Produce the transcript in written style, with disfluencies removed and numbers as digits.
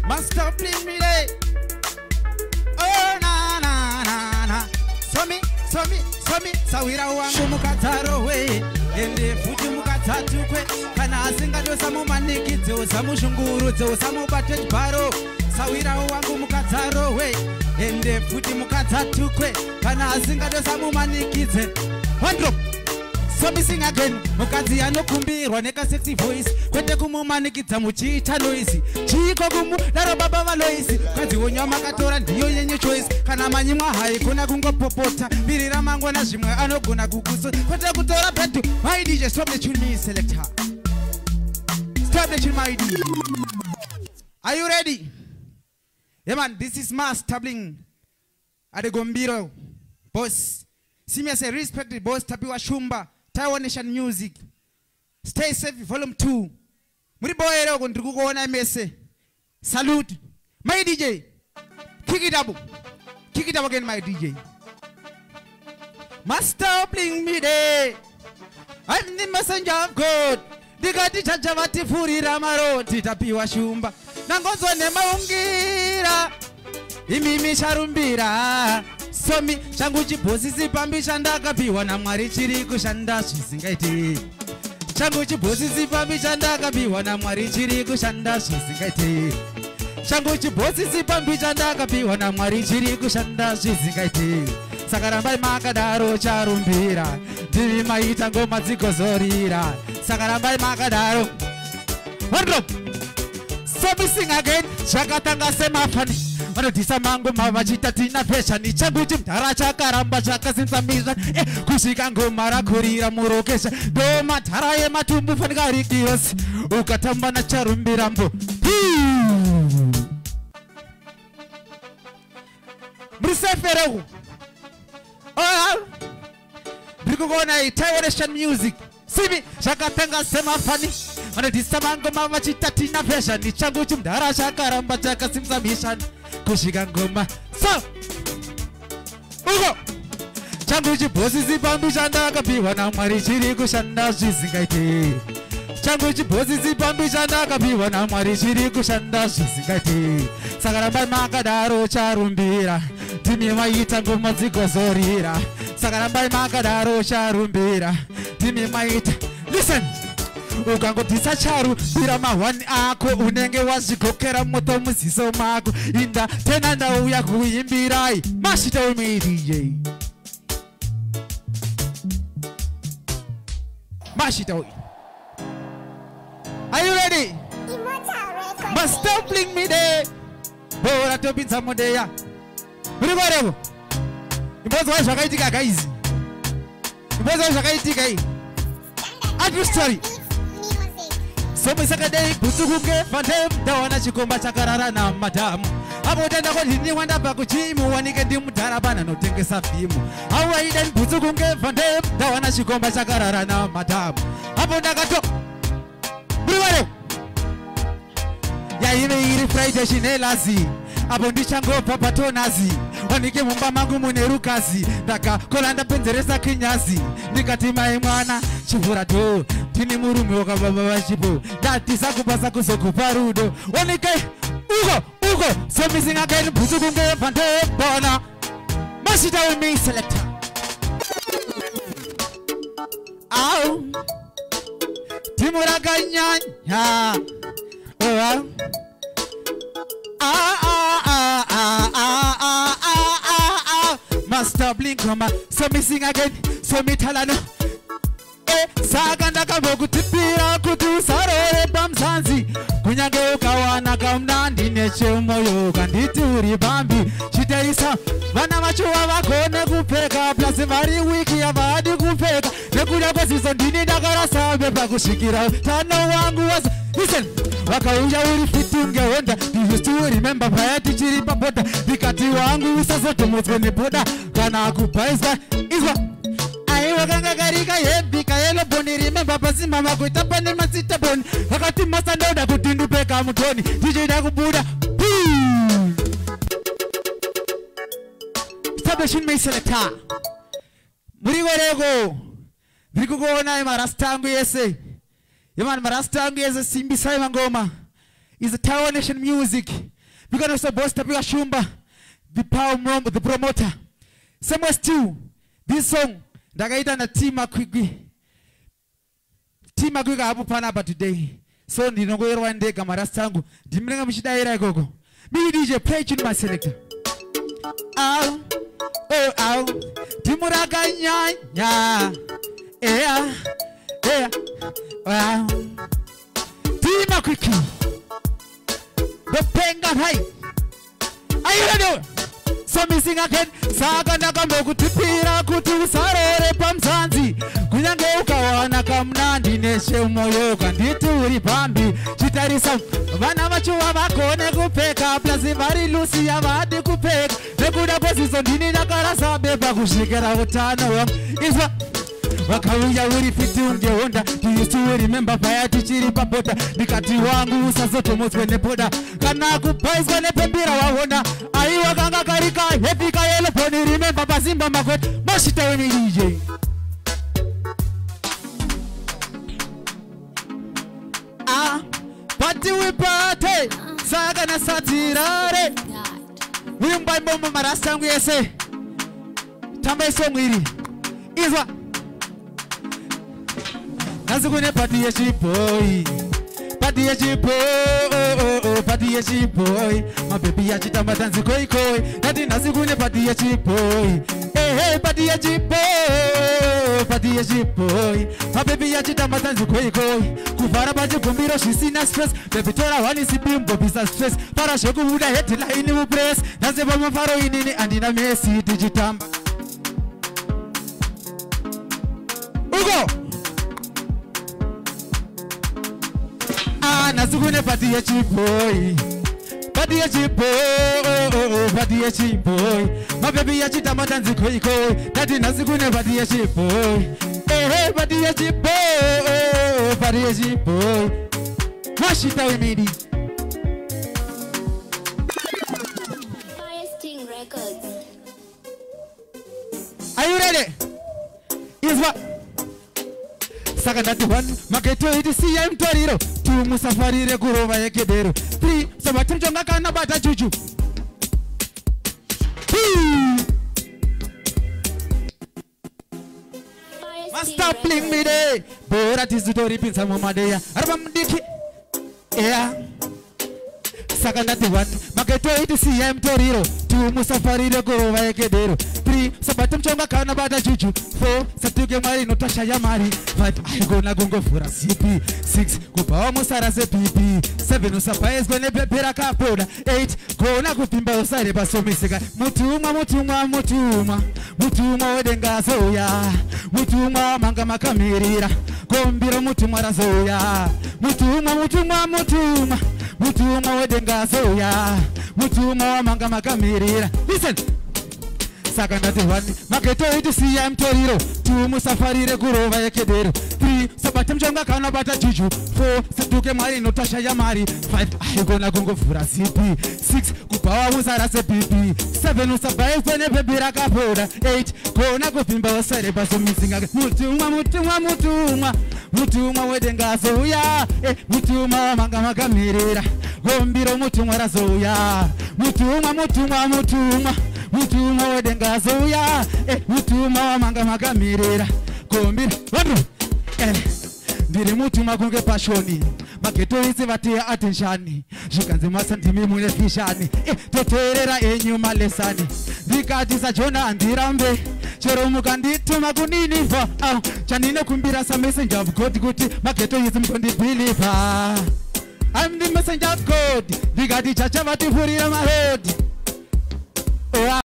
Master bling me day. Oh na na na na. So me. Sawira wangu mukataro we. Ende fuji mukatatu kwe. Kana asinga dosa mumaniki dosa mushunguru dosa mubate jbaro. Sawira wangu mukataro we. Ende fuji mukatatu kwe. Kana asinga dosa mumaniki ze. One drop. So me sing again. Mukazi anokumbirwa neka sexy voice. Kwete kumumanikidza muchiita noise. Chiko kumu daro baba valoisi. Kazi wonyama katora ndiyo yenye choice. Kana manyimwa hai kuna kungopopota. Birira mangwana zvimwe anogona kukuso. Kwete kutora petu. My DJ stop the tune me selector. Stop the tune my DJ. Are you ready? Yeah man, this is Master Bling. Adegombiro. Boss. See me as a respected boss Tapiwa Shumba. Taiwan Nation Music. Stay Safe Volume 2. Muriboero kundikuona mese. Salute. My DJ. Kick it up. Kick it up again, my DJ. Master Bling me day. I'm the messenger of God. Digati chachavati furi ramaro. Titapiwa Shumba. Nangozo nema ungira. Imimi sharumbira. Somi changu chibosi sipambi chandakapiwa naMwari chiri kushanda zvisingaite. Changu chibosi sipambi chandakapiwa naMwari chiri kushanda zvisingaite. Changu chibosi sipambi chandakapiwa naMwari chiri kushanda zvisingaite. Saka rambai makadaro charumbira. Ndimi maita ngoma dzikozorira. Saka rambai makadaro. One drop. Somi sing again. Chakatanga semafani. Vanodhisa mangu mavachita tina peshani. Changu chimdhara chakaramba chakasimsamisa. Kusvika ngoma rakurira murokesha. Doma dhara yematumbu fanika rikiyosi. Ukatamba nacharumbira mbo. Mriseferehu. Oh, Brigogona Taiwan Nation Music. Simi chakatanga semafani. Vanodhisa mangu mavachita tina peshani. Changu chimdhara chakaramba chakasimsamisa. Kushika ngoma. So Ugo changu chibosi sipambi chandakapiwa naMwari chiri kushanda zvisingaite. Changu chibosi sipambi chandakapiwa naMwari chiri kushanda zvisingaite. Saka rambai makadaro charumbira. Ndimi maita ngoma dzikozorira. Saka rambai makadaro charumbira. Ndimi maita. Listen. Ukangodhisa charu bira mahwani ako unenge wazvigokera moto muziso mako. Inda tena ndauya kuimbirai. Mashita wemi DJ. Mashita wemi. Are you ready? Master Bling me day. Bora topinza modeya. Murigorego. Imbozo wa zvakaitika guys. Imbozo wa zvakaitika hii. True story. So misakadei busukuke fandem dawana chikomba chakarara na madamu. Hapo tenda kwa hini wanda pa kuchimu wanike ndimu darabana no tengesa fimu. Hawa iden busukuke fandem dawana chikomba chakarara na madamu. Hapo ndakato Briware ya ime iri Friday shinelazi. Hapo ndichango papato nazi. Wanike mumba mangu munerukazi. Ndaka kolanda penzeresa kinyazi. Nikatima imwana chivura do. Tini murume wakababa wachipo. Dati saku pasaku soku parudo. Wanike Ugo So missing again buzu kunge pante bona. Mashita with me selector. Ow Timura ganyanya. Master Bling koma. So missing again. So me talano. Saka ndakambokutipira kuti usarore pamzanzi. Kunyange ukawana kamnandi nechemoyo kanditi uri bambi. Chiterisa vana vachuva vakone kupfeka. Plasi vari wiki havadi kupfeka. Nekuda kweziso ndini ndakarasabe pakusvikira tano wangu wasa. Listen, wakauya uri fitunge honda. You used to remember paya tichiri paboda. Vikati wangu usazotomotswe neboda. Kana kupaiswa izwa wakanga karika yebika yelo boni remember pasi mama kuita pane masita boni. Wakati masandoda kutindu peka mutoni. DJ da kubuda. Stabation me selector. Murigorego. Brigogona marastangu yese. Yaman marastangu yese simbi sai mangoma. is a Tower Nation Music. We're going to support Tapika Shumba, the power mom, the promoter. Same as too, this song, Dagaita na Tima Kwigwi. Tima Kwiga Abu Panaba today. So, you know, go one day, Kamarastangu. Dimlinga Mishida Ira Gogo. Me DJ, play tune my selector. Ow, oh, ow. Timuraga nya, nya. Yeah, yeah. Wow. Tima Kwiki. The penga high. Are you ready? So me sing again. Saga nakamoku tipira kutu sarere pamsanzi. Kunyange ukawana kamnandi neshe umoyo kandituri pambi. Chitarisa vana vachuwa vakone kupeka. Plazi vari lusi ya vadi kupeka. Nekuda posizo ndini nakarasa beba kushikera utano wangu. Iswa wakauya uri fiti ungeonda. You used to remember paya tichiri papota. Nikati wangu usazoto mozwe nepoda. Kana kupaizwa nepembira wahona. Aiwa kanga karika hepika yele poni. Remember bazimba makwet. Moshita weni DJ. Party we party. Saga na satirare. Wimba mbombo marasta ngu yese. Tamba songu iri. Izwa Nazukune party ya boy. Party ya boy. Party ya boy. My baby ya chitamba tanzi koi koi. Nati nazukune party ya boy. Hey, party ya boy. Party ya boy. My baby ya chitamba tanzi koi koi. Kufara baje kumbiro shisina stress. Baby tora wani sipimbo bisa stress. Para shoku muda heti la ini upress. Nazeba mafaro inini andina mesi digitamba. Ugo! Nazukune party ya boy. Party ya boy. Party ya boy. My baby ya chitamba tanzi koi koi. Nati nazukune party ya boy. Hey, party ya boy. Party ya boy. Mashita we made it. Firesting Records. Are you ready? Here's what? Sakandati one, maketo iti CM Toriro. Two musafari re kurova yekedero. Three, sabatim jonga kana bata juju. Master playing me day. Bora tizutori pinsa momadeya. Arabam diki. Yeah. Sakandati one, maketo iti CM Toriro. Two musafari re kurova yekedero. Three, sabatim jonga kana bata juju. Four, satuke mari notasha ya mari. Five, gonna gongo fura CP. Six, kupawa musara se PP. Seven, usapais gone pepera kapoda. Eight, gonna kupimba usare basomisika. Mutuma, mutuma, mutuma. Mutuma wedenga zoya. Mutuma manga makamirira. Kombiro mutuma razoya. Mutuma, mutuma, mutuma. Mutuma wedenga zoya. Mutuma manga makamirira. Listen. Sakandati one, maketo iti CM Toriro. Two, musafari re kurova yekedero. Three, sabatim jonga kana bata juju. Four, satuke mari notasha ya mari. Five, gonna gongo fura CP. Six, kupawa usara se PP. Seven, usabae kwene pepira kapoda. Eight, gonna kupimba usare baso misinga. Mutuma, mutuma, mutuma. Mutuma wedenga zoya. Mutuma manga magamirira. Gombiro mutuma razoya. Mutuma, mutuma, mutuma. Mutuma wedenga zoya. Mutuma manga magamirira. Gombiro wandu. Ndiri mutuma kunge pashoni. Maketo hizi vatia attention. Shukanzi masantimi mune fishani. Toterera enyuma lesani. Ndikatisa jona andirambe. Chero mukandituma kunini fa. Chanine kumbira sa messenger of God kuti. Maketo hizi mkondi believer. I'm the messenger of God. Ndikati chacha vati furira mahodi.